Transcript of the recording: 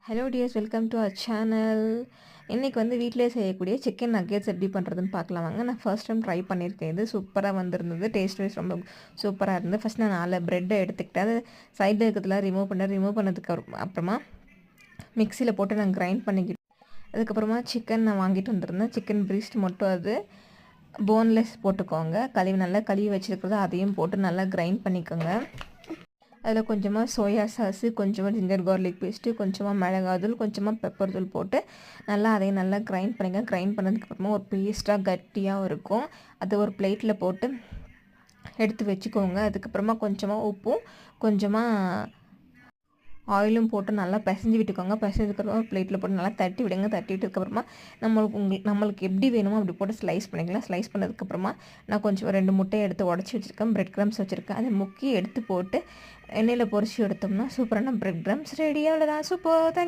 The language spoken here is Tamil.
Hello dears, welcome to our channel. இன்றைக்கி வீட்டிலே செய்யக்கூடிய சிக்கன் நக்கெட்ஸ் எப்படி பண்ணுறதுன்னு பார்க்கலாம் வாங்க. நான் ஃபர்ஸ்ட் டைம் ட்ரை பண்ணியிருக்கேன். இது சூப்பராக வந்திருந்தது. டேஸ்ட் வைஸ் ரொம்ப சூப்பராக இருந்தது. ஃபஸ்ட் நான் 4 ப்ரெட்டை எடுத்துக்கிட்டேன். அது சைடில் இருக்கிறதுலாம் ரிமூவ் பண்ணதுக்கு அப்புறமா மிக்சியில் போட்டு நான் கிரைண்ட் பண்ணிக்கிட்டேன். அதுக்கப்புறமா சிக்கன் நான் வாங்கிட்டு வந்திருந்தேன். சிக்கன் பிரீஸ்ட் மட்டும் அது போன்லெஸ் போட்டுக்கோங்க. நல்லா கழுவி வச்சுருக்கிறத அதையும் போட்டு நல்லா கிரைண்ட் பண்ணிக்கோங்க. அதில் கொஞ்சமாக சோயா சாஸு, கொஞ்சமாக ஜிஞ்சர் கார்லிக் பேஸ்ட்டு, கொஞ்சமாக மிளகாத்தூள், கொஞ்சமாக பெப்பர் தூள் போட்டு அதையும் நல்லா கிரைண்ட் பண்ணிங்க. கிரைண்ட் பண்ணதுக்கப்புறமா ஒரு பேஸ்ட்டாக கட்டியாக இருக்கும். அது ஒரு பிளேட்டில் போட்டு எடுத்து வச்சுக்கோங்க. அதுக்கப்புறமா கொஞ்சமாக உப்பும் கொஞ்சமாக ஆயிலும் போட்டு நல்லா பிசைஞ்சு விட்டுக்கோங்க. பிசைஞ்சதுக்கப்புறமா ஒரு பிளேட்டில் போட்டு நல்லா தட்டி விடுங்க. தட்டி விட்டதுக்கப்புறமா நம்மளுக்கு எப்படி வேணுமோ அப்படி போட்டு ஸ்லைஸ் பண்ணிக்கலாம். ஸ்லைஸ் பண்ணதுக்கப்புறமா நான் கொஞ்சம் 2 முட்டையை எடுத்து உடச்சி வச்சுருக்கேன். பிரெட் க்ரம்ஸ் வச்சுருக்கேன். அதை முக்கி எடுத்து போட்டு எண்ணெயில் பொரிச்சு எடுத்தோம்னா சூப்பரான பிரெட் க்ரம்ஸ் ரெடி. அவ்வளோதான். சூப்பர். தேங்க்யூ.